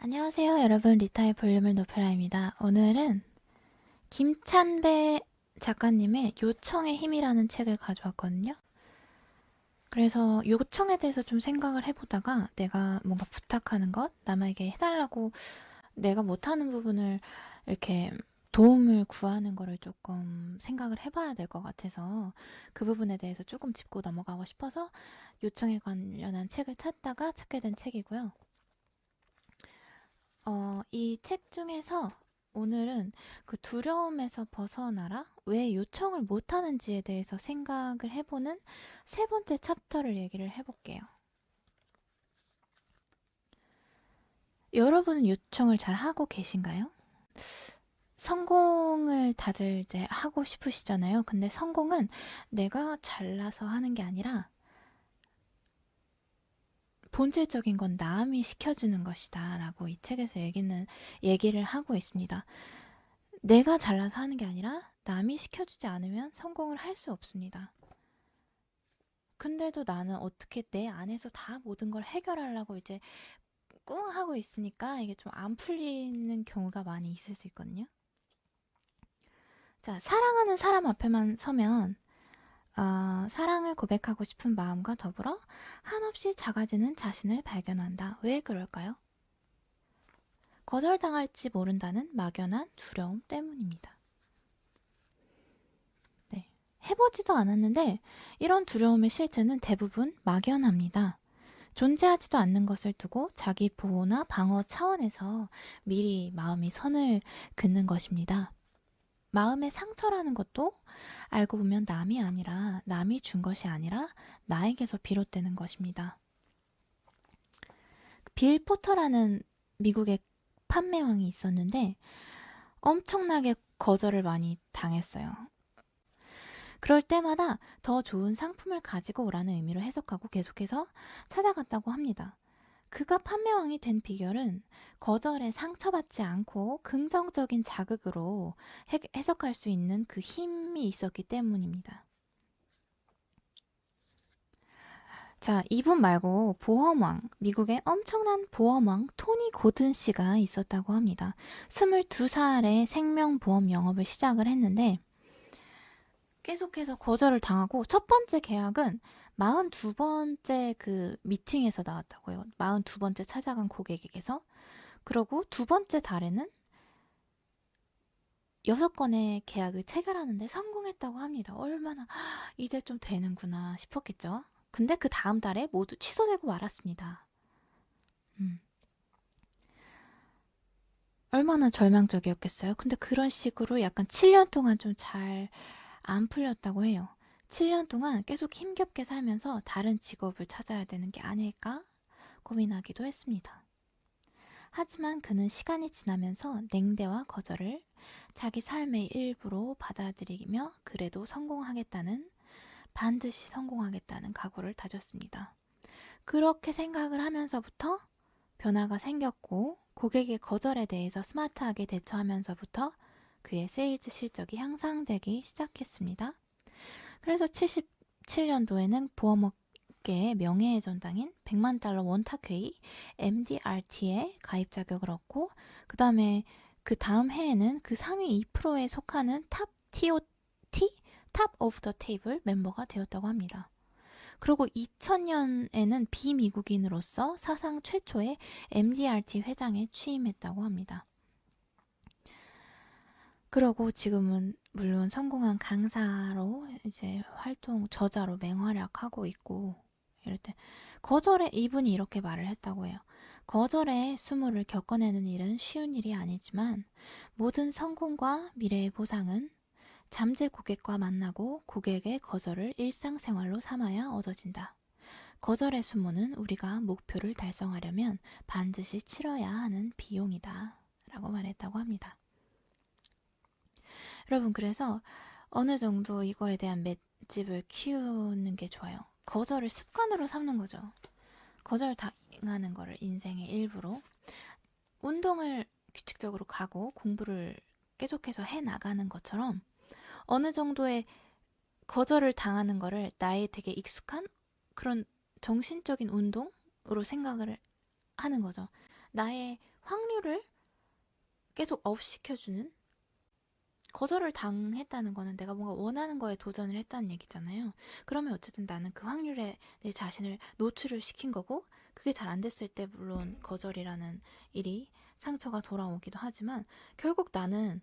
안녕하세요, 여러분. 리타의 볼륨을 높여라입니다. 오늘은 김찬배 작가님의 요청의 힘이라는 책을 가져왔거든요. 그래서 요청에 대해서 좀 생각을 해보다가 내가 뭔가 부탁하는 것, 남에게 해달라고 내가 못하는 부분을 이렇게 도움을 구하는 거를 조금 생각을 해봐야 될 것 같아서 그 부분에 대해서 조금 짚고 넘어가고 싶어서 요청에 관련한 책을 찾게 된 책이고요. 이 책 중에서 오늘은 그 두려움에서 벗어나라? 왜 요청을 못하는지에 대해서 생각을 해보는 세 번째 챕터를 얘기를 해볼게요. 여러분은 요청을 잘 하고 계신가요? 성공을 다들 이제 하고 싶으시잖아요. 근데 성공은 내가 잘나서 하는 게 아니라 본질적인 건 남이 시켜주는 것이다 라고 이 책에서 얘기를 하고 있습니다. 내가 잘나서 하는 게 아니라 남이 시켜주지 않으면 성공을 할 수 없습니다. 근데도 나는 어떻게 내 안에서 다 모든 걸 해결하려고 이제 꿍 하고 있으니까 이게 좀 안 풀리는 경우가 많이 있을 수 있거든요. 자, 사랑하는 사람 앞에만 서면 사랑을 고백하고 싶은 마음과 더불어 한없이 작아지는 자신을 발견한다. 왜 그럴까요? 거절당할지 모른다는 막연한 두려움 때문입니다. 네. 해보지도 않았는데 이런 두려움의 실체는 대부분 막연합니다. 존재하지도 않는 것을 두고 자기 보호나 방어 차원에서 미리 마음이 선을 긋는 것입니다. 마음의 상처라는 것도 알고 보면 남이 준 것이 아니라 나에게서 비롯되는 것입니다. 빌 포터라는 미국의 판매왕이 있었는데 엄청나게 거절을 많이 당했어요. 그럴 때마다 더 좋은 상품을 가지고 오라는 의미로 해석하고 계속해서 찾아갔다고 합니다. 그가 판매왕이 된 비결은 거절에 상처받지 않고 긍정적인 자극으로 해석할 수 있는 그 힘이 있었기 때문입니다. 자, 이분 말고 보험왕, 미국의 엄청난 보험왕 토니 고든 씨가 있었다고 합니다. 22살에 생명보험 영업을 시작을 했는데 계속해서 거절을 당하고 첫 번째 계약은 42번째 그 미팅에서 나왔다고요. 42번째 찾아간 고객에게서. 그러고 두 번째 달에는 6건의 계약을 체결하는데 성공했다고 합니다. 얼마나 이제 좀 되는구나 싶었겠죠. 근데 그 다음 달에 모두 취소되고 말았습니다. 얼마나 절망적이었겠어요. 근데 그런 식으로 약간 7년 동안 좀 잘 안 풀렸다고 해요. 7년 동안 계속 힘겹게 살면서 다른 직업을 찾아야 되는 게 아닐까 고민하기도 했습니다. 하지만 그는 시간이 지나면서 냉대와 거절을 자기 삶의 일부로 받아들이며 그래도 반드시 성공하겠다는 각오를 다졌습니다. 그렇게 생각을 하면서부터 변화가 생겼고 고객의 거절에 대해서 스마트하게 대처하면서부터 그의 세일즈 실적이 향상되기 시작했습니다. 그래서 77년도에는 보험업계의 명예의 전당인 100만 달러 원탁회의 MDRT에 가입 자격을 얻고 그 다음 해에는 그 상위 2%에 속하는 탑 TOT, 탑 오브 더 테이블 멤버가 되었다고 합니다. 그리고 2000년에는 비미국인으로서 사상 최초의 MDRT 회장에 취임했다고 합니다. 그러고 지금은 물론 성공한 강사로 이제 저자로 맹활약하고 있고 이럴 때 이분이 이렇게 말을 했다고 해요. 거절의 수모를 겪어내는 일은 쉬운 일이 아니지만 모든 성공과 미래의 보상은 잠재 고객과 만나고 고객의 거절을 일상생활로 삼아야 얻어진다. 거절의 수모는 우리가 목표를 달성하려면 반드시 치러야 하는 비용이다. 라고 말했다고 합니다. 여러분, 그래서 어느 정도 이거에 대한 맷집을 키우는 게 좋아요. 거절을 습관으로 삼는 거죠. 거절 당하는 거를 인생의 일부로. 운동을 규칙적으로 가고 공부를 계속해서 해 나가는 것처럼 어느 정도의 거절을 당하는 거를 나의 되게 익숙한 그런 정신적인 운동으로 생각을 하는 거죠. 나의 확률을 계속 업시켜주는, 거절을 당했다는 거는 내가 뭔가 원하는 거에 도전을 했다는 얘기잖아요. 그러면 어쨌든 나는 그 확률에 내 자신을 노출을 시킨 거고, 그게 잘 안 됐을 때 물론 거절이라는 일이 상처가 돌아오기도 하지만, 결국 나는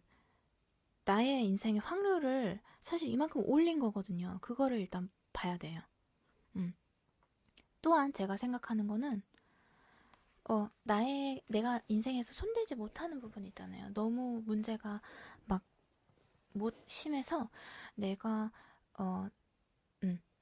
나의 인생의 확률을 사실 이만큼 올린 거거든요. 그거를 일단 봐야 돼요. 음. 또한 제가 생각하는 거는, 내가 인생에서 손대지 못하는 부분이 있잖아요. 너무 문제가 막 못 심해서 내가 어,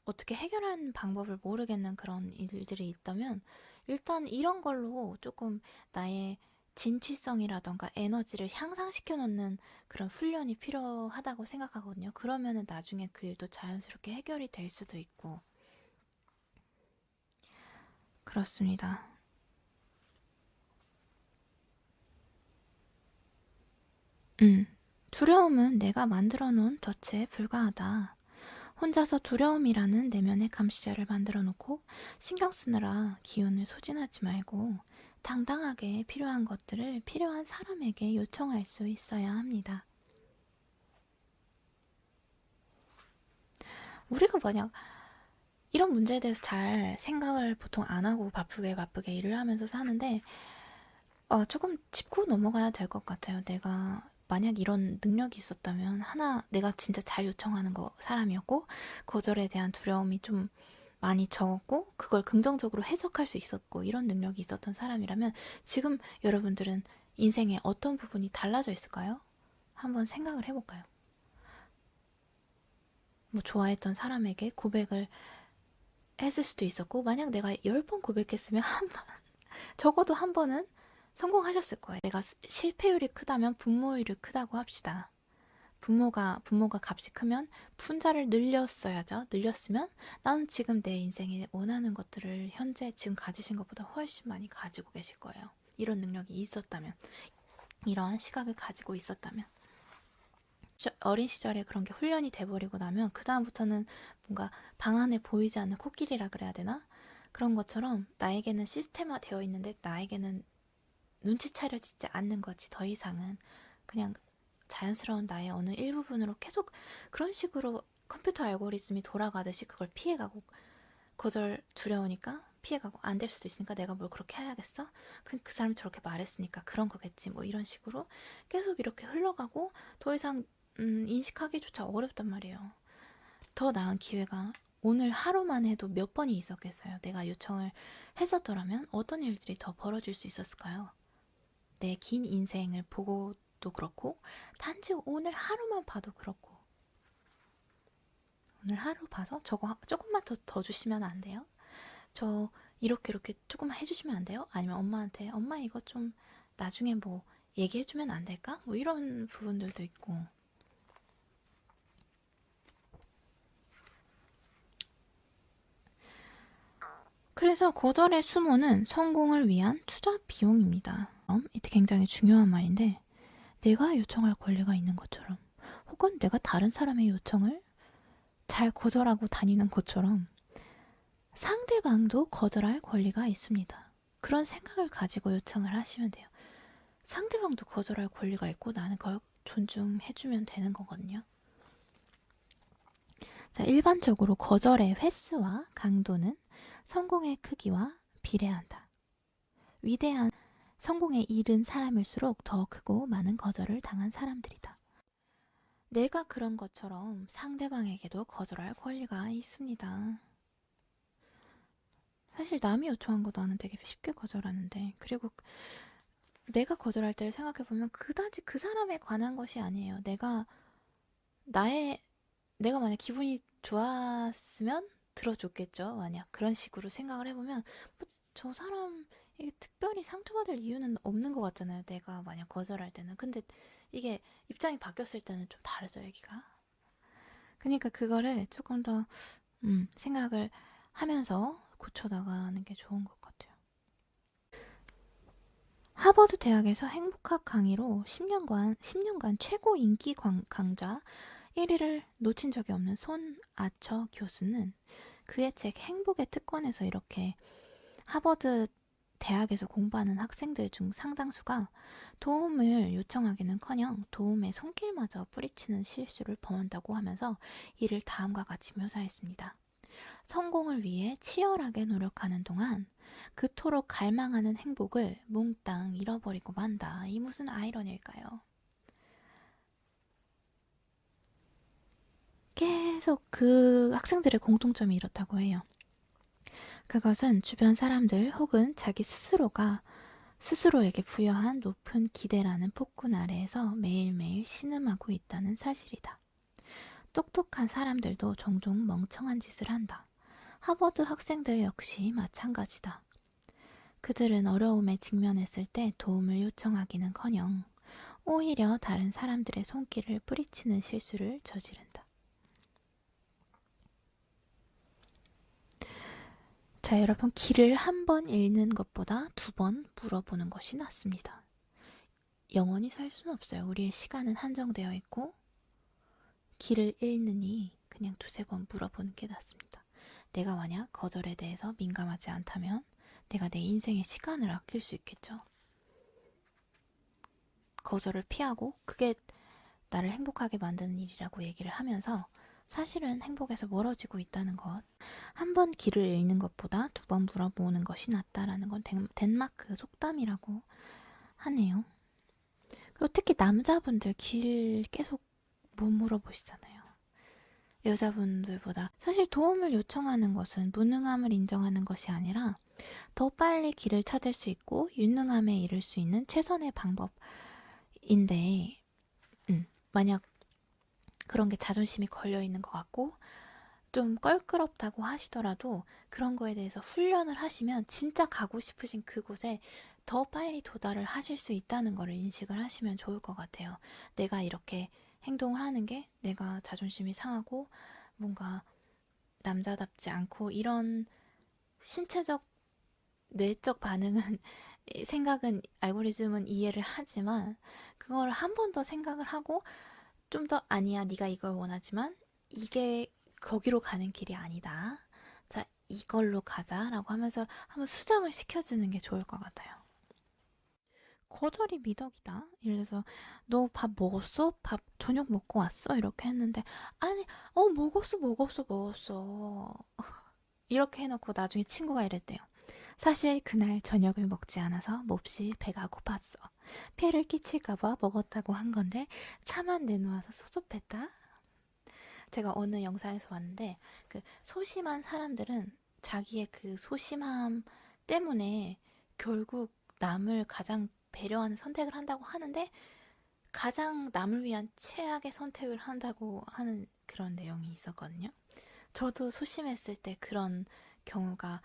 어떻게 해결하는 방법을 모르겠는 그런 일들이 있다면, 일단 이런 걸로 조금 나의 진취성이라던가 에너지를 향상시켜 놓는 그런 훈련이 필요하다고 생각하거든요. 그러면은 나중에 그 일도 자연스럽게 해결이 될 수도 있고. 그렇습니다. 두려움은 내가 만들어 놓은 덫에 불과하다. 혼자서 두려움이라는 내면의 감시자를 만들어 놓고 신경 쓰느라 기운을 소진하지 말고, 당당하게 필요한 것들을 필요한 사람에게 요청할 수 있어야 합니다. 우리가 만약 이런 문제에 대해서 잘 생각을 보통 안 하고 바쁘게 일을 하면서 사는데, 조금 짚고 넘어가야 될 것 같아요. 내가 만약 이런 능력이 있었다면, 하나, 내가 진짜 잘 요청하는 사람이었고, 거절에 대한 두려움이 좀 많이 적었고, 그걸 긍정적으로 해석할 수 있었고, 이런 능력이 있었던 사람이라면, 지금 여러분들은 인생의 어떤 부분이 달라져 있을까요? 한번 생각을 해볼까요? 뭐, 좋아했던 사람에게 고백을 했을 수도 있었고, 만약 내가 10번 고백했으면 적어도 한 번은 성공하셨을 거예요. 내가 실패율이 크다면 분모율이 크다고 합시다. 분모가 값이 크면 분자를 늘렸어야죠. 늘렸으면 나는 지금 내 인생에 원하는 것들을 현재 지금 가지신 것보다 훨씬 많이 가지고 계실 거예요. 이런 능력이 있었다면, 이러한 시각을 가지고 있었다면. 어린 시절에 그런 게 훈련이 돼버리고 나면 그 다음부터는 뭔가 방 안에 보이지 않는 코끼리라 그래야 되나? 그런 것처럼 나에게는 시스템화 되어 있는데 나에게는 눈치 차려지지 않는 거지. 더 이상은 그냥 자연스러운 나의 어느 일부분으로 계속 그런 식으로 컴퓨터 알고리즘이 돌아가듯이 그걸 피해가고, 거절 두려우니까 피해가고, 안 될 수도 있으니까 내가 뭘 그렇게 해야겠어? 그 사람이 저렇게 말했으니까 그런 거겠지. 뭐 이런 식으로 계속 이렇게 흘러가고, 더 이상 인식하기조차 어렵단 말이에요. 더 나은 기회가 오늘 하루만 해도 몇 번이 있었겠어요. 내가 요청을 했었더라면 어떤 일들이 더 벌어질 수 있었을까요? 내 긴 인생을 보고도 그렇고, 단지 오늘 하루만 봐도 그렇고. 오늘 하루 봐서 저거 조금만 더 주시면 안 돼요? 저 이렇게 조금만 해주시면 안 돼요? 아니면 엄마한테 엄마 이거 좀 나중에 뭐 얘기해주면 안 될까? 뭐 이런 부분들도 있고. 그래서 거절의 수모는 성공을 위한 투자 비용입니다. 이때 굉장히 중요한 말인데, 내가 요청할 권리가 있는 것처럼, 혹은 내가 다른 사람의 요청을 잘 거절하고 다니는 것처럼 상대방도 거절할 권리가 있습니다. 그런 생각을 가지고 요청을 하시면 돼요. 상대방도 거절할 권리가 있고 나는 그걸 존중해주면 되는 거거든요. 자, 일반적으로 거절의 횟수와 강도는 성공의 크기와 비례한다. 위대한 성공에 이른 사람일수록 더 크고 많은 거절을 당한 사람들이다. 내가 그런 것처럼 상대방에게도 거절할 권리가 있습니다. 사실 남이 요청한 거 나는 되게 쉽게 거절하는데, 그리고 내가 거절할 때를 생각해보면 그다지 그 사람에 관한 것이 아니에요. 나의, 내가 만약 기분이 좋았으면 들어줬겠죠. 만약 그런 식으로 생각을 해보면, 저 사람, 이게 특별히 상처받을 이유는 없는 것 같잖아요. 내가 만약 거절할 때는. 근데 이게 입장이 바뀌었을 때는 좀 다르죠, 얘기가. 그러니까 그거를 조금 더, 생각을 하면서 고쳐나가는 게 좋은 것 같아요. 하버드 대학에서 행복학 강의로 10년간 최고 인기 강좌 1위를 놓친 적이 없는 손 아처 교수는 그의 책 행복의 특권에서 이렇게 하버드 대학에서 공부하는 학생들 중 상당수가 도움을 요청하기는커녕 도움의 손길마저 뿌리치는 실수를 범한다고 하면서 이를 다음과 같이 묘사했습니다. 성공을 위해 치열하게 노력하는 동안 그토록 갈망하는 행복을 몽땅 잃어버리고 만다. 이 무슨 아이러니일까요? 계속 그 학생들의 공통점이 이렇다고 해요. 그것은 주변 사람들 혹은 자기 스스로가 스스로에게 부여한 높은 기대라는 폭군 아래에서 매일매일 신음하고 있다는 사실이다. 똑똑한 사람들도 종종 멍청한 짓을 한다. 하버드 학생들 역시 마찬가지다. 그들은 어려움에 직면했을 때 도움을 요청하기는커녕 오히려 다른 사람들의 손길을 뿌리치는 실수를 저지른다. 자, 여러분, 길을 한 번 읽는 것보다 두 번 물어보는 것이 낫습니다. 영원히 살 수는 없어요. 우리의 시간은 한정되어 있고 길을 잃느니 그냥 두세 번 물어보는 게 낫습니다. 내가 만약 거절에 대해서 민감하지 않다면 내가 내 인생의 시간을 아낄 수 있겠죠. 거절을 피하고 그게 나를 행복하게 만드는 일이라고 얘기를 하면서 사실은 행복에서 멀어지고 있다는 것. 한 번 길을 잃는 것보다 두 번 물어보는 것이 낫다라는 건 덴마크 속담이라고 하네요. 그리고 특히 남자분들 길 계속 못 물어보시잖아요. 여자분들보다. 사실 도움을 요청하는 것은 무능함을 인정하는 것이 아니라 더 빨리 길을 찾을 수 있고 유능함에 이를 수 있는 최선의 방법인데, 만약 그런 게 자존심이 걸려 있는 것 같고 좀 껄끄럽다고 하시더라도 그런 거에 대해서 훈련을 하시면 진짜 가고 싶으신 그곳에 더 빨리 도달을 하실 수 있다는 거를 인식을 하시면 좋을 것 같아요. 내가 이렇게 행동을 하는 게 내가 자존심이 상하고 뭔가 남자답지 않고 이런 신체적 뇌적 반응은 생각은 알고리즘은 이해를 하지만 그걸 한 번 더 생각을 하고 좀 더 아니야 네가 이걸 원하지만 이게 거기로 가는 길이 아니다. 자, 이걸로 가자라고 하면서 한번 수정을 시켜주는 게 좋을 것 같아요. 거절이 미덕이다. 예를 들어서 너 밥 먹었어? 밥 저녁 먹고 왔어? 이렇게 했는데 아니 먹었어 이렇게 해놓고 나중에 친구가 이랬대요. 사실 그날 저녁을 먹지 않아서 몹시 배가 고팠어. 폐를 끼칠까봐 먹었다고 한 건데 차만 내놓아서 섭섭했다. 제가 어느 영상에서 봤는데 그 소심한 사람들은 자기의 그 소심함 때문에 결국 남을 가장 배려하는 선택을 한다고 하는데 가장 남을 위한 최악의 선택을 한다고 하는 그런 내용이 있었거든요. 저도 소심했을 때 그런 경우가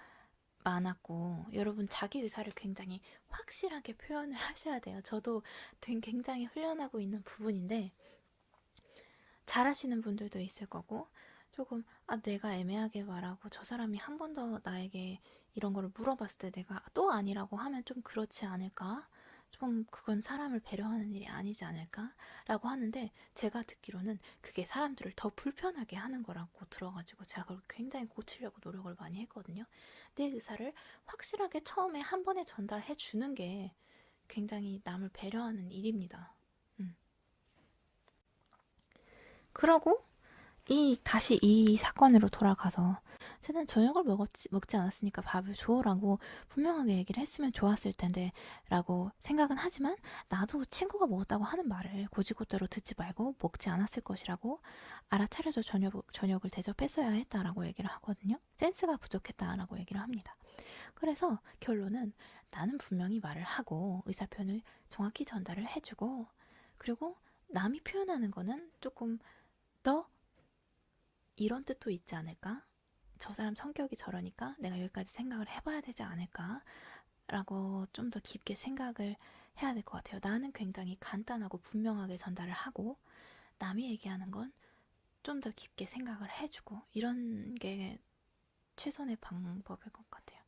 많았고, 여러분 자기 의사를 굉장히 확실하게 표현을 하셔야 돼요. 저도 굉장히 훈련하고 있는 부분인데 잘하시는 분들도 있을 거고 조금 내가 애매하게 말하고 저 사람이 한 번 더 나에게 이런 거를 물어봤을 때 내가 또 아니라고 하면 좀 그렇지 않을까? 좀 그건 사람을 배려하는 일이 아니지 않을까? 라고 하는데 제가 듣기로는 그게 사람들을 더 불편하게 하는 거라고 들어가지고 제가 그걸 굉장히 고치려고 노력을 많이 했거든요. 내 의사를 확실하게 처음에 한 번에 전달해 주는 게 굉장히 남을 배려하는 일입니다. 그러고 다시 이 사건으로 돌아가서 쟤는 저녁을 먹지 않았으니까 밥을 줘라고 분명하게 얘기를 했으면 좋았을 텐데 라고 생각은 하지만 나도 친구가 먹었다고 하는 말을 고지고대로 듣지 말고 먹지 않았을 것이라고 알아차려서 저녁을 대접했어야 했다라고 얘기를 하거든요. 센스가 부족했다라고 얘기를 합니다. 그래서 결론은 나는 분명히 말을 하고 의사표현을 정확히 전달을 해주고 그리고 남이 표현하는 거는 조금 더 이런 뜻도 있지 않을까? 저 사람 성격이 저러니까 내가 여기까지 생각을 해봐야 되지 않을까? 라고 좀 더 깊게 생각을 해야 될 것 같아요. 나는 굉장히 간단하고 분명하게 전달을 하고 남이 얘기하는 건 좀 더 깊게 생각을 해주고 이런 게 최선의 방법일 것 같아요.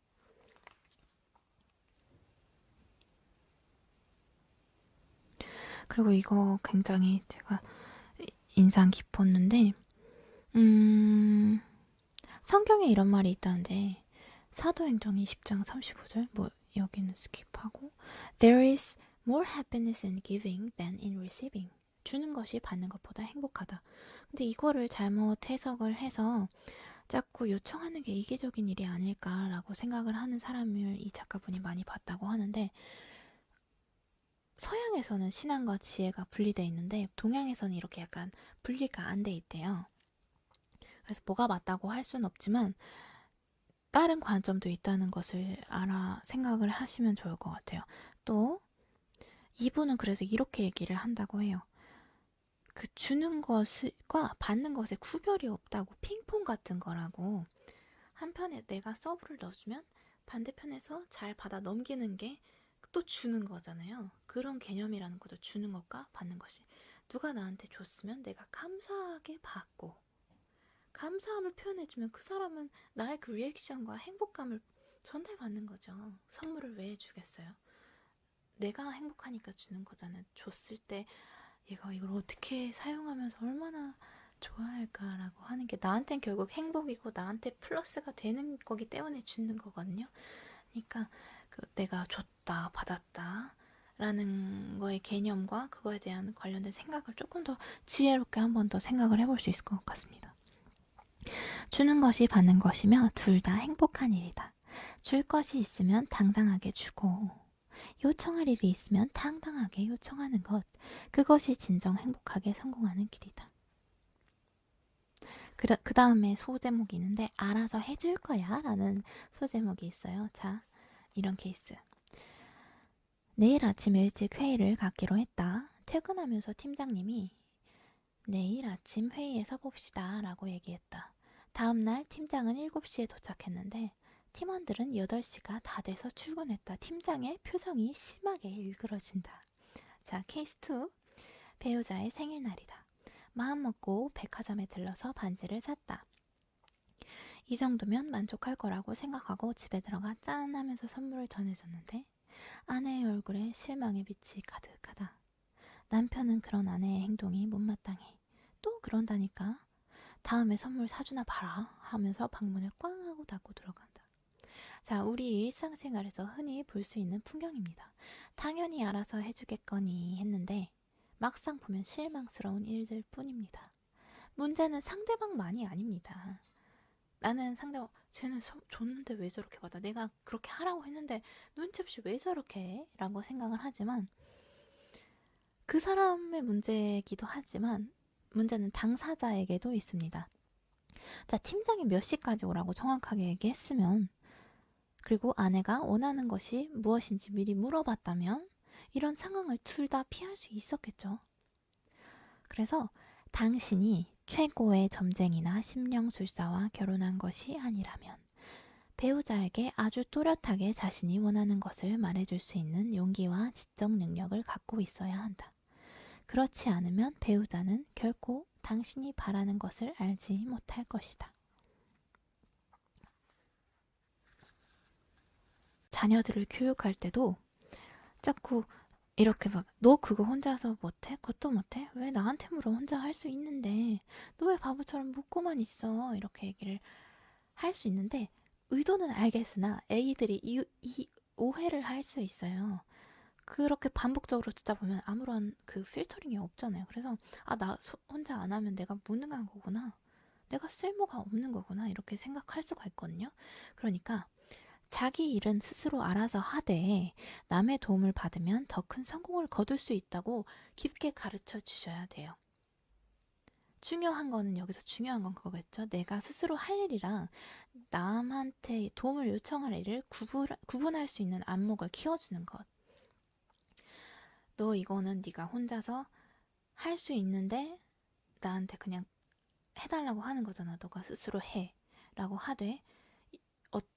그리고 이거 굉장히 제가 인상 깊었는데 성경에 이런 말이 있다는데 사도행전 20장 35절 뭐 여기는 스킵하고 There is more happiness in giving than in receiving. 주는 것이 받는 것보다 행복하다. 근데 이거를 잘못 해석을 해서 자꾸 요청하는 게 이기적인 일이 아닐까라고 생각을 하는 사람을 이 작가분이 많이 봤다고 하는데, 서양에서는 신앙과 지혜가 분리되어 있는데 동양에서는 이렇게 약간 분리가 안 돼 있대요. 그래서 뭐가 맞다고 할 수는 없지만 다른 관점도 있다는 것을 생각을 하시면 좋을 것 같아요. 또 이분은 그래서 이렇게 얘기를 한다고 해요. 그 주는 것과 받는 것에 구별이 없다고, 핑퐁 같은 거라고. 한편에 내가 서브를 넣어주면 반대편에서 잘 받아 넘기는 게 또 주는 거잖아요. 그런 개념이라는 거죠. 주는 것과 받는 것이. 누가 나한테 줬으면 내가 감사하게 받고, 감사함을 표현해주면 그 사람은 나의 그 리액션과 행복감을 전달받는 거죠. 선물을 왜 주겠어요? 내가 행복하니까 주는 거잖아요. 줬을 때 얘가 이걸 어떻게 사용하면서 얼마나 좋아할까라고 하는 게 나한테는 결국 행복이고 나한테 플러스가 되는 거기 때문에 주는 거거든요. 그러니까 내가 줬다 받았다 라는 거의 개념과 그거에 대한 관련된 생각을 조금 더 지혜롭게 한 번 더 생각을 해볼 수 있을 것 같습니다. 주는 것이 받는 것이며 둘 다 행복한 일이다. 줄 것이 있으면 당당하게 주고 요청할 일이 있으면 당당하게 요청하는 것, 그것이 진정 행복하게 성공하는 길이다. 그 다음에 소제목이 있는데 알아서 해줄 거야 라는 소제목이 있어요. 자, 이런 케이스. 내일 아침 일찍 회의를 갖기로 했다. 퇴근하면서 팀장님이 내일 아침 회의에서 봅시다 라고 얘기했다. 다음날 팀장은 7시에 도착했는데 팀원들은 8시가 다 돼서 출근했다. 팀장의 표정이 심하게 일그러진다. 자, 케이스 2. 배우자의 생일날이다. 마음먹고 백화점에 들러서 반지를 샀다. 이 정도면 만족할 거라고 생각하고 집에 들어가 짠 하면서 선물을 전해줬는데 아내의 얼굴에 실망의 빛이 가득하다. 남편은 그런 아내의 행동이 못마땅해. 또 그런다니까. 다음에 선물 사주나 봐라 하면서 방문을 꽝 하고 닫고 들어간다. 자, 우리 일상생활에서 흔히 볼 수 있는 풍경입니다. 당연히 알아서 해주겠거니 했는데 막상 보면 실망스러운 일들 뿐입니다. 문제는 상대방만이 아닙니다. 나는 상대방, 쟤는 줬는데 왜 저렇게 받아? 내가 그렇게 하라고 했는데 눈치 없이 왜 저렇게 해? 라고 생각을 하지만 그 사람의 문제이기도 하지만 문제는 당사자에게도 있습니다. 자, 팀장이 몇 시까지 오라고 정확하게 얘기했으면, 그리고 아내가 원하는 것이 무엇인지 미리 물어봤다면 이런 상황을 둘 다 피할 수 있었겠죠. 그래서 당신이 최고의 점쟁이나 심령술사와 결혼한 것이 아니라면 배우자에게 아주 또렷하게 자신이 원하는 것을 말해줄 수 있는 용기와 지적 능력을 갖고 있어야 한다. 그렇지 않으면 배우자는 결코 당신이 바라는 것을 알지 못할 것이다. 자녀들을 교육할 때도 자꾸 이렇게 막 너 그거 혼자서 못해? 그것도 못해? 왜 나한테 물어? 혼자 할 수 있는데 너 왜 바보처럼 묻고만 있어? 이렇게 얘기를 할 수 있는데 의도는 알겠으나 애들이 이 오해를 할 수 있어요. 그렇게 반복적으로 듣다 보면 아무런 그 필터링이 없잖아요. 그래서 나 혼자 안 하면 내가 무능한 거구나. 내가 쓸모가 없는 거구나. 이렇게 생각할 수가 있거든요. 그러니까 자기 일은 스스로 알아서 하되 남의 도움을 받으면 더 큰 성공을 거둘 수 있다고 깊게 가르쳐 주셔야 돼요. 중요한 거는 여기서 중요한 건 그거겠죠. 내가 스스로 할 일이랑 남한테 도움을 요청할 일을 구분할 수 있는 안목을 키워주는 것. 너 이거는 네가 혼자서 할 수 있는데 나한테 그냥 해달라고 하는 거잖아. 너가 스스로 해 라고 하되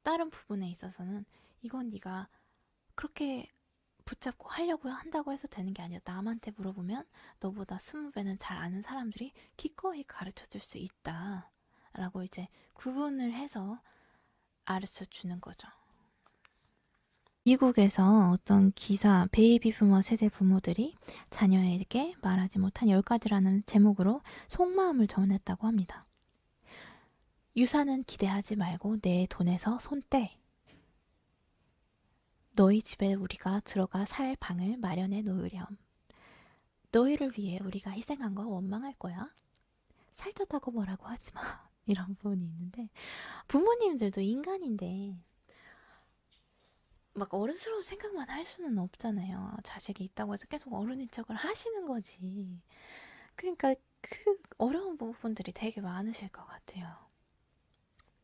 다른 부분에 있어서는 이건 네가 그렇게 붙잡고 하려고 한다고 해서 되는 게 아니야. 남한테 물어보면 너보다 20배는 잘 아는 사람들이 기꺼이 가르쳐 줄 수 있다 라고 이제 구분을 해서 가르쳐 주는 거죠. 미국에서 어떤 기사, 베이비 부머 세대 부모들이 자녀에게 말하지 못한 10가지라는 제목으로 속마음을 전했다고 합니다. 유산은 기대하지 말고 내 돈에서 손 떼. 너희 집에 우리가 들어가 살 방을 마련해 놓으렴. 너희를 위해 우리가 희생한 거 원망할 거야. 살쪘다고 뭐라고 하지 마. 이런 부분이 있는데 부모님들도 인간인데 막 어른스러운 생각만 할 수는 없잖아요. 자식이 있다고 해서 계속 어른인 척을 하시는 거지. 그러니까 그 어려운 부분들이 되게 많으실 것 같아요.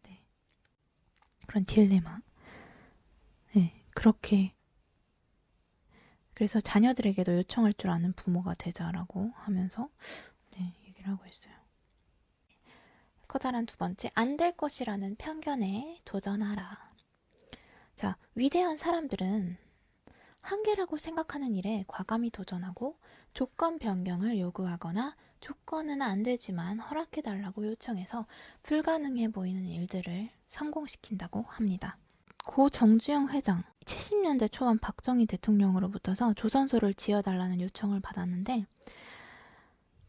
네. 그런 딜레마. 네. 그렇게 그래서 자녀들에게도 요청할 줄 아는 부모가 되자라고 하면서 네, 얘기를 하고 있어요. 커다란 두 번째, 안 될 것이라는 편견에 도전하라. 자, 위대한 사람들은 한계라고 생각하는 일에 과감히 도전하고 조건 변경을 요구하거나 조건은 안 되지만 허락해달라고 요청해서 불가능해 보이는 일들을 성공시킨다고 합니다. 고 정주영 회장, 70년대 초반 박정희 대통령으로부터서 조선소를 지어달라는 요청을 받았는데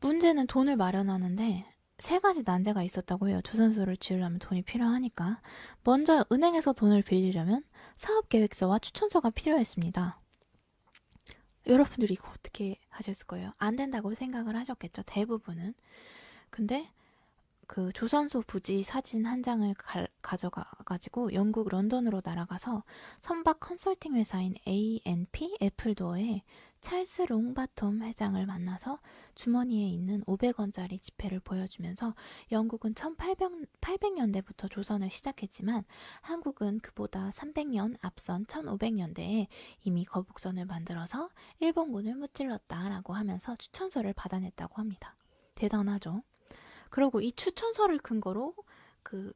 문제는 돈을 마련하는데 세 가지 난제가 있었다고 해요. 조선소를 지으려면 돈이 필요하니까. 먼저 은행에서 돈을 빌리려면 사업계획서와 추천서가 필요했습니다. 여러분들이 이거 어떻게 하셨을 거예요? 안 된다고 생각을 하셨겠죠, 대부분은. 근데 그 조선소 부지 사진 한 장을 가져가가지고 영국 런던으로 날아가서 선박 컨설팅 회사인 A&P 애플도어에 찰스 롱바톰 회장을 만나서 주머니에 있는 500원짜리 지폐를 보여주면서 영국은 1800년대부터 조선을 시작했지만 한국은 그보다 300년 앞선 1500년대에 이미 거북선을 만들어서 일본군을 무찔렀다라고 하면서 추천서를 받아냈다고 합니다. 대단하죠? 그리고 이 추천서를 근거로 그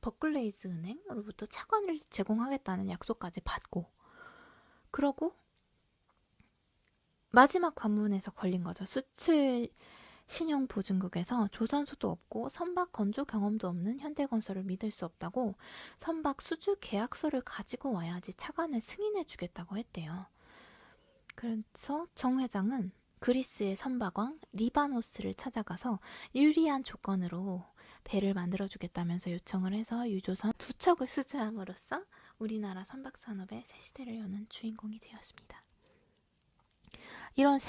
버클레이즈 은행으로부터 차관을 제공하겠다는 약속까지 받고 그러고 마지막 관문에서 걸린 거죠. 수출 신용보증국에서 조선소도 없고 선박 건조 경험도 없는 현대건설을 믿을 수 없다고 선박 수주 계약서를 가지고 와야지 차관을 승인해 주겠다고 했대요. 그래서 정 회장은 그리스의 선박왕 리바노스를 찾아가서 유리한 조건으로 배를 만들어주겠다면서 요청을 해서 유조선 두 척을 수주함으로써 우리나라 선박산업의 새 시대를 여는 주인공이 되었습니다. 이런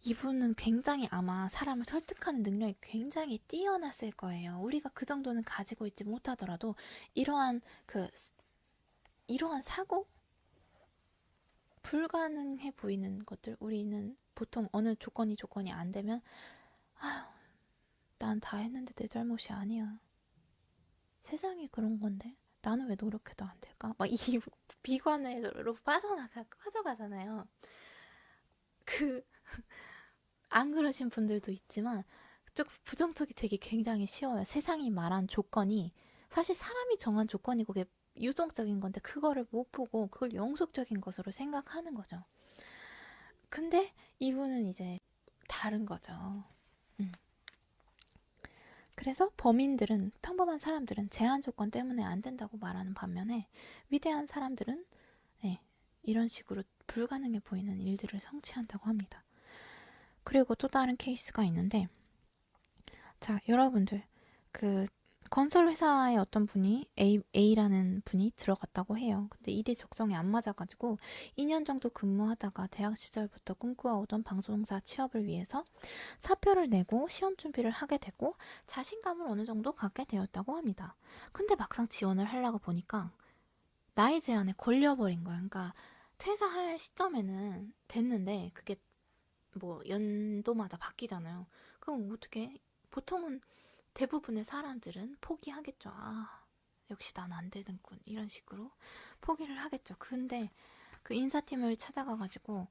이분은 굉장히 아마 사람을 설득하는 능력이 굉장히 뛰어났을 거예요. 우리가 그 정도는 가지고 있지 못하더라도 이러한 사고? 불가능해 보이는 것들, 우리는 보통 어느 조건이 안 되면 난 다 했는데 내 잘못이 아니야. 세상이 그런 건데 나는 왜 노력해도 안 될까? 막 이 비관으로 빠져가잖아요. 그 안 그러신 분들도 있지만 조금 부정적이 되기 굉장히 쉬워요. 세상이 말한 조건이 사실 사람이 정한 조건이고 그게 유동적인 건데 그거를 못 보고 그걸 영속적인 것으로 생각하는 거죠. 근데 이분은 이제 다른 거죠. 음. 그래서 범인들은 평범한 사람들은 제한 조건 때문에 안 된다고 말하는 반면에 위대한 사람들은 네, 이런 식으로 불가능해 보이는 일들을 성취한다고 합니다. 그리고 또 다른 케이스가 있는데 자 여러분들 그 건설 회사에 어떤 분이 A라는 분이 들어갔다고 해요. 근데 일이 적성에 안 맞아가지고 2년 정도 근무하다가 대학 시절부터 꿈꾸어오던 방송사 취업을 위해서 사표를 내고 시험 준비를 하게 되고 자신감을 어느 정도 갖게 되었다고 합니다. 근데 막상 지원을 하려고 보니까 나이 제한에 걸려버린 거야. 그러니까 퇴사할 시점에는 됐는데 그게 뭐 연도마다 바뀌잖아요. 그럼 어떻게 보통은 대부분의 사람들은 포기하겠죠. 아, 역시 난 안 되는군. 이런 식으로 포기를 하겠죠. 근데 그 인사팀을 찾아가가지고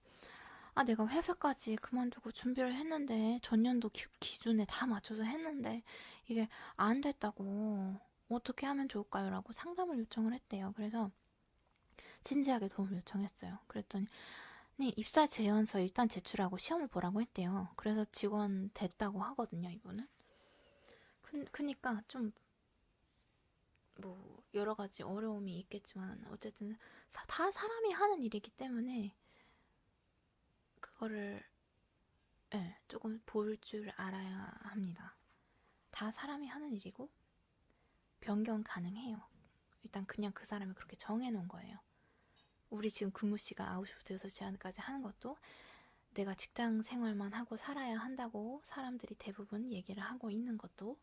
내가 회사까지 그만두고 준비를 했는데 전년도 기준에 다 맞춰서 했는데 이게 안 됐다고 어떻게 하면 좋을까요? 라고 상담을 요청을 했대요. 그래서 진지하게 도움을 요청했어요. 그랬더니 입사 제언서 일단 제출하고 시험을 보라고 했대요. 그래서 직원 됐다고 하거든요, 이분은. 그니까 좀 뭐 여러 가지 어려움이 있겠지만 어쨌든 다 사람이 하는 일이기 때문에 그거를 조금 볼 줄 알아야 합니다. 다 사람이 하는 일이고 변경 가능해요. 일단 그냥 그 사람이 그렇게 정해놓은 거예요. 우리 지금 근무 시간 9시부터 6시까지 하는 것도 내가 직장 생활만 하고 살아야 한다고 사람들이 대부분 얘기를 하고 있는 것도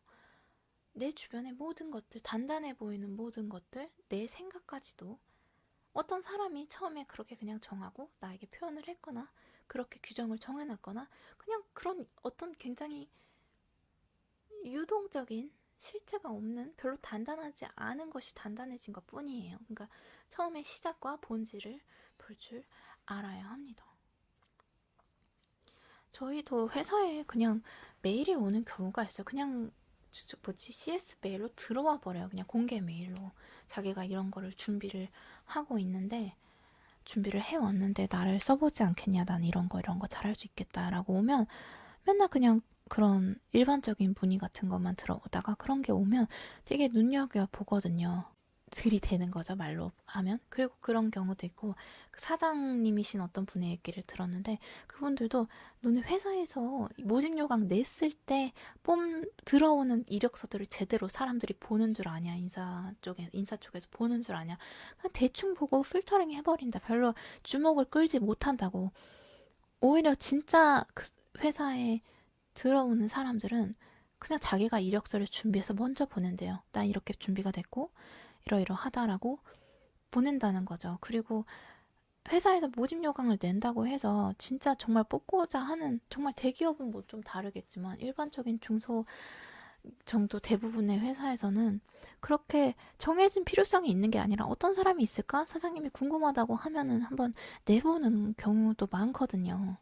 내 주변의 모든 것들, 단단해 보이는 모든 것들, 내 생각까지도 어떤 사람이 처음에 그렇게 그냥 정하고 나에게 표현을 했거나 그렇게 규정을 정해놨거나 그냥 그런 어떤 굉장히 유동적인 실체가 없는 별로 단단하지 않은 것이 단단해진 것 뿐이에요. 그러니까 처음에 시작과 본질을 볼 줄 알아야 합니다. 저희도 회사에 그냥 메일이 오는 경우가 있어요. 그냥 CS 메일로 들어와 버려요. 그냥 공개 메일로. 자기가 이런 거를 준비를 하고 있는데 준비를 해왔는데 나를 써보지 않겠냐, 난 이런 거 잘할 수 있겠다라고 오면 맨날 그냥 그런 일반적인 문의 같은 것만 들어오다가 그런 게 오면 되게 눈여겨보거든요. 들이대는 거죠, 말로 하면. 그리고 그런 경우도 있고 그 사장님이신 어떤 분의 얘기를 들었는데 그분들도 너네 회사에서 모집 요강 냈을 때 들어오는 이력서들을 제대로 사람들이 보는 줄 아냐, 인사 쪽에서 보는 줄 아냐, 그냥 대충 보고 필터링 해버린다, 별로 주목을 끌지 못한다고. 오히려 진짜 그 회사에 들어오는 사람들은 그냥 자기가 이력서를 준비해서 먼저 보낸대요. 나 이렇게 준비가 됐고 이러이러하다라고 보낸다는 거죠. 그리고 회사에서 모집 요강을 낸다고 해서 진짜 정말 뽑고자 하는, 정말 대기업은 뭐 좀 다르겠지만 일반적인 중소 정도 대부분의 회사에서는 그렇게 정해진 필요성이 있는 게 아니라 어떤 사람이 있을까? 사장님이 궁금하다고 하면은 한번 내보는 경우도 많거든요.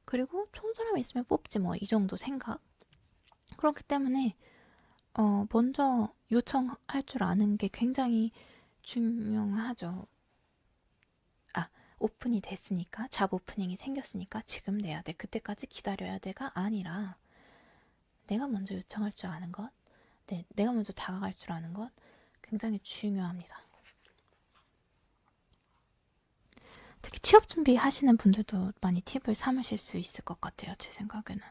그리고 좋은 사람이 있으면 뽑지 뭐, 이 정도 생각. 그렇기 때문에 먼저 요청할 줄 아는 게 굉장히 중요하죠. 아, 오픈이 됐으니까, 잡 오프닝이 생겼으니까 지금 내야 돼, 그때까지 기다려야 돼가 아니라 내가 먼저 요청할 줄 아는 것, 내가 먼저 다가갈 줄 아는 것 굉장히 중요합니다. 특히 취업 준비 하시는 분들도 많이 팁을 삼으실 수 있을 것 같아요, 제 생각에는.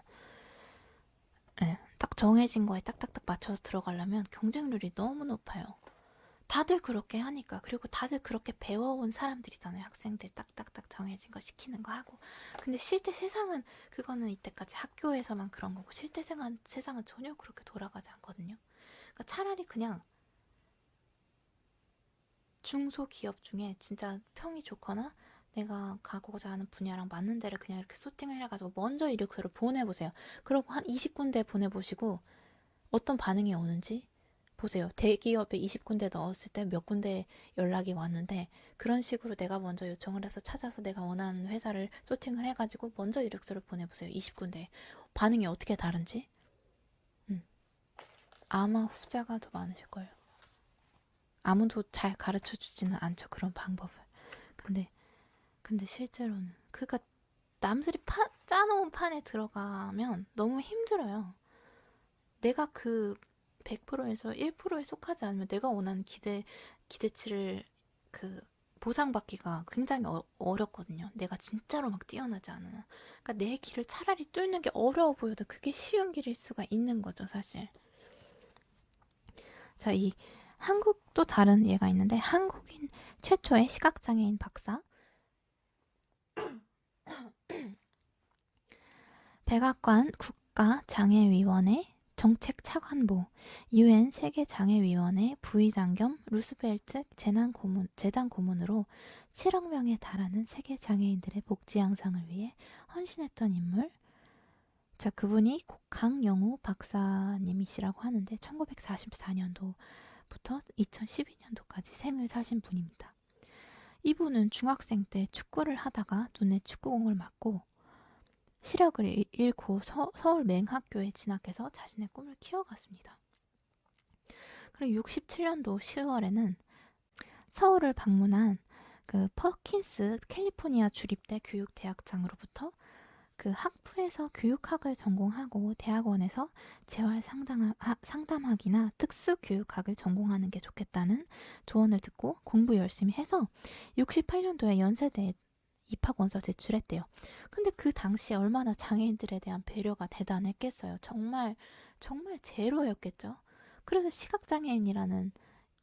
네, 딱 정해진 거에 딱딱딱 맞춰서 들어가려면 경쟁률이 너무 높아요. 다들 그렇게 하니까. 그리고 다들 그렇게 배워온 사람들이잖아요. 학생들 딱딱딱 정해진 거 시키는 거 하고. 근데 실제 세상은, 그거는 이때까지 학교에서만 그런 거고 실제 세상은 전혀 그렇게 돌아가지 않거든요. 그러니까 차라리 그냥 중소기업 중에 진짜 평이 좋거나 내가 가고자 하는 분야랑 맞는 데를 그냥 이렇게 소팅을 해가지고 먼저 이력서를 보내보세요. 그리고 한 20군데 보내보시고 어떤 반응이 오는지 보세요. 대기업에 20군데 넣었을 때 몇 군데 연락이 왔는데, 그런 식으로 내가 먼저 요청을 해서 찾아서 내가 원하는 회사를 소팅을 해가지고 먼저 이력서를 보내보세요. 20군데 반응이 어떻게 다른지. 아마 후자가 더 많으실 거예요. 아무도 잘 가르쳐 주지는 않죠, 그런 방법을. 근데 실제로는 그니까 남들이 짜놓은 판에 들어가면 너무 힘들어요. 내가 그 100%에서 1%에 속하지 않으면 내가 원하는 기대치를 그 보상받기가 굉장히 어렵거든요. 내가 진짜로 막 뛰어나지 않으면. 그러니까 내 길을 차라리 뚫는 게 어려워 보여도 그게 쉬운 길일 수가 있는 거죠, 사실. 자, 이 한국도 다른 예가 있는데, 한국인 최초의 시각장애인 박사 백악관 국가장애위원회 정책차관보, UN 세계장애위원회 부의장 겸 루스벨트 재단 고문으로 7억 명에 달하는 세계 장애인들의 복지 향상을 위해 헌신했던 인물. 자, 그분이 강영우 박사님이시라고 하는데 1944년도부터 2012년도까지 생을 사신 분입니다. 이분은 중학생 때 축구를 하다가 눈에 축구공을 맞고 시력을 잃고 서울 맹학교에 진학해서 자신의 꿈을 키워갔습니다. 그리고 67년도 10월에는 서울을 방문한 그 퍼킨스 캘리포니아 주립대 교육대학장으로부터 그 학부에서 교육학을 전공하고 대학원에서 재활 상담학이나 특수교육학을 전공하는 게 좋겠다는 조언을 듣고 공부 열심히 해서 68년도에 연세대에 입학원서 제출했대요. 근데 그 당시에 얼마나 장애인들에 대한 배려가 대단했겠어요. 정말 정말 제로였겠죠. 그래서 시각장애인이라는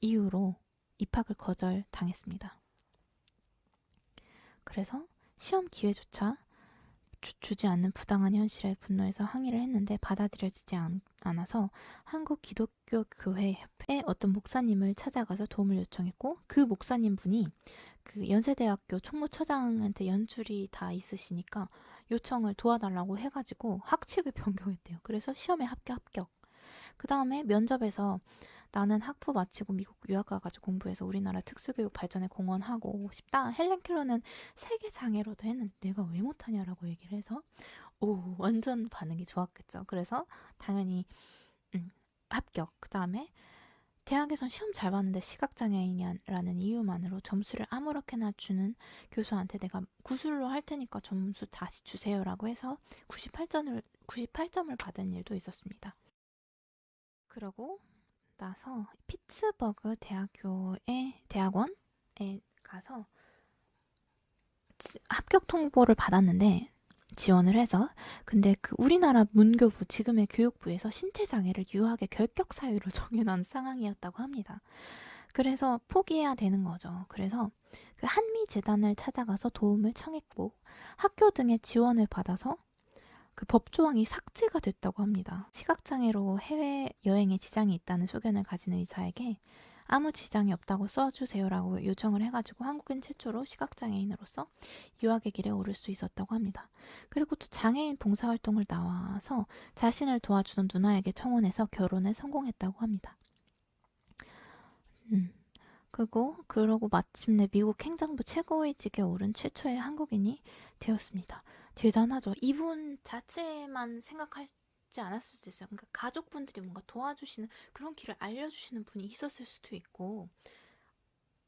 이유로 입학을 거절당했습니다. 그래서 시험 기회조차 주지 않는 부당한 현실에 분노해서 항의를 했는데 받아들여지지 않아서 한국 기독교 교회 협회의 어떤 목사님을 찾아가서 도움을 요청했고, 그 목사님 분이 그 연세대학교 총무처장한테 연줄이 다 있으시니까 요청을 도와달라고 해가지고 학칙을 변경했대요. 그래서 시험에 합격. 그 다음에 면접에서 나는 학부 마치고 미국 유학 가가지고 공부해서 우리나라 특수교육 발전에 공헌하고 싶다. 헬렌 켈러는 세계 장애로도 했는데 내가 왜 못하냐라고 얘기를 해서 오, 완전 반응이 좋았겠죠. 그래서 당연히 합격. 그 다음에 대학에선 시험 잘 봤는데 시각장애인이라는 이유만으로 점수를 아무렇게나 주는 교수한테 내가 구술로 할 테니까 점수 다시 주세요라고 해서 98점을 받은 일도 있었습니다. 그러고 나서 피츠버그 대학원에 가서 합격 통보를 받았는데, 지원을 해서. 근데 그 우리나라 문교부, 지금의 교육부에서 신체장애를 유학의 결격 사유로 정해놓은 상황이었다고 합니다. 그래서 포기해야 되는 거죠. 그래서 그 한미재단을 찾아가서 도움을 청했고 학교 등의 지원을 받아서 그 법조항이 삭제가 됐다고 합니다. 시각장애로 해외여행에 지장이 있다는 소견을 가진 의사에게 아무 지장이 없다고 써주세요라고 요청을 해가지고 한국인 최초로 시각장애인으로서 유학의 길에 오를 수 있었다고 합니다. 그리고 또 장애인 봉사활동을 나와서 자신을 도와주던 누나에게 청혼해서 결혼에 성공했다고 합니다. 그러고 마침내 미국 행정부 최고위직에 오른 최초의 한국인이 되었습니다. 대단하죠. 이분 자체만 생각하지 않았을 수도 있어요. 그러니까 가족분들이 뭔가 도와주시는 그런 길을 알려주시는 분이 있었을 수도 있고,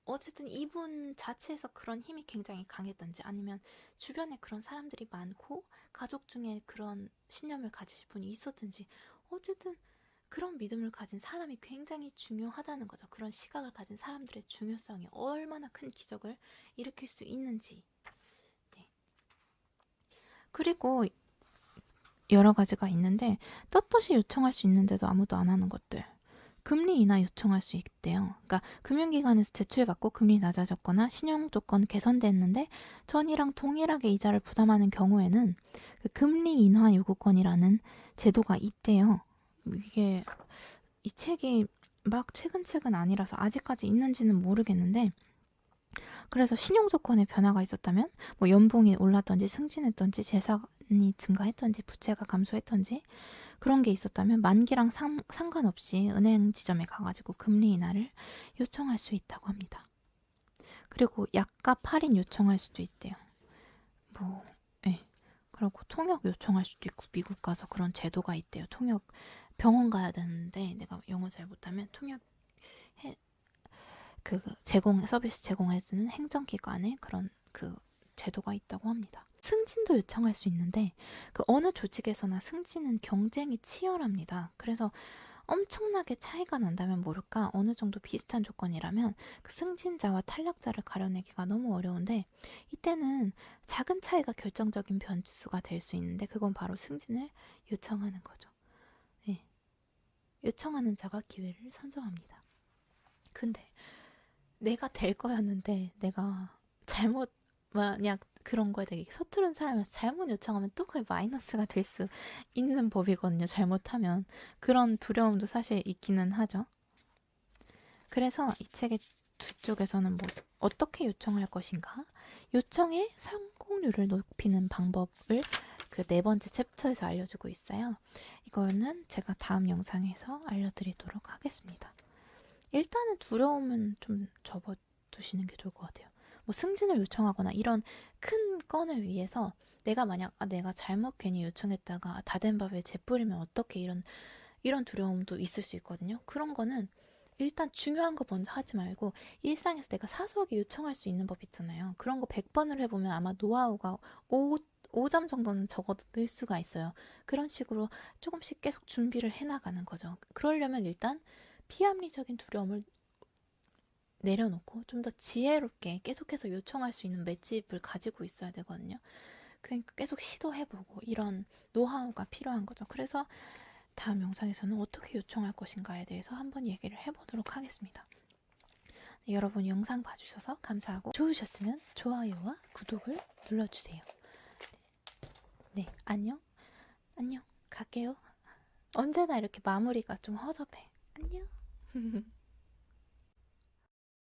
어쨌든 이분 자체에서 그런 힘이 굉장히 강했던지, 아니면 주변에 그런 사람들이 많고 가족 중에 그런 신념을 가지신 분이 있었든지, 어쨌든 그런 믿음을 가진 사람이 굉장히 중요하다는 거죠. 그런 시각을 가진 사람들의 중요성이 얼마나 큰 기적을 일으킬 수 있는지. 네. 그리고 여러 가지가 있는데, 떳떳이 요청할 수 있는데도 아무도 안 하는 것들. 금리 인하 요청할 수 있대요. 그러니까 금융기관에서 대출받고 금리 낮아졌거나 신용 조건 개선됐는데 전이랑 동일하게 이자를 부담하는 경우에는 그 금리 인하 요구권이라는 제도가 있대요. 이게 이 책이 막 최근 책은 아니라서 아직까지 있는지는 모르겠는데, 그래서 신용 조건에 변화가 있었다면 뭐 연봉이 올랐던지 승진했던지 재산이 증가했던지 부채가 감소했던지 그런 게 있었다면 만기랑 상관없이 은행 지점에 가가지고 금리 인하를 요청할 수 있다고 합니다. 그리고 약값 할인 요청할 수도 있대요. 뭐, 예. 그리고 통역 요청할 수도 있고, 미국 가서 그런 제도가 있대요. 통역 병원 가야 되는데 내가 영어 잘 못하면 통역 서비스 제공해주는 행정기관에 그런 그 제도가 있다고 합니다. 승진도 요청할 수 있는데 그 어느 조직에서나 승진은 경쟁이 치열합니다. 그래서 엄청나게 차이가 난다면 모를까 어느 정도 비슷한 조건이라면 그 승진자와 탈락자를 가려내기가 너무 어려운데, 이때는 작은 차이가 결정적인 변수가 될 수 있는데 그건 바로 승진을 요청하는 거죠. 네. 요청하는 자가 기회를 선점합니다. 근데 내가 될 거였는데 내가 잘못, 만약 그런 거에 되게 서투른 사람이어서 잘못 요청하면 또 그게 마이너스가 될 수 있는 법이거든요. 잘못하면. 그런 두려움도 사실 있기는 하죠. 그래서 이 책의 뒤쪽에서는 뭐 어떻게 요청할 것인가, 요청의 성공률을 높이는 방법을 그 네 번째 챕터에서 알려주고 있어요. 이거는 제가 다음 영상에서 알려드리도록 하겠습니다. 일단은 두려움은 좀 접어두시는 게 좋을 것 같아요. 뭐 승진을 요청하거나 이런 큰 건을 위해서 내가 만약 내가 잘못 괜히 요청했다가 다 된 밥에 재 뿌리면 어떻게, 이런 두려움도 있을 수 있거든요. 그런 거는 일단 중요한 거 먼저 하지 말고 일상에서 내가 사소하게 요청할 수 있는 법 있잖아요. 그런 거 100번을 해보면 아마 노하우가 5점 정도는 적어도 늘 수가 있어요. 그런 식으로 조금씩 계속 준비를 해나가는 거죠. 그러려면 일단 비합리적인 두려움을 내려놓고 좀 더 지혜롭게 계속해서 요청할 수 있는 맷집을 가지고 있어야 되거든요. 그러니까 계속 시도해보고 이런 노하우가 필요한 거죠. 그래서 다음 영상에서는 어떻게 요청할 것인가에 대해서 한번 얘기를 해보도록 하겠습니다. 여러분 영상 봐주셔서 감사하고 좋으셨으면 좋아요와 구독을 눌러주세요. 네, 안녕. 안녕. 갈게요. 언제나 이렇게 마무리가 좀 허접해. 안녕.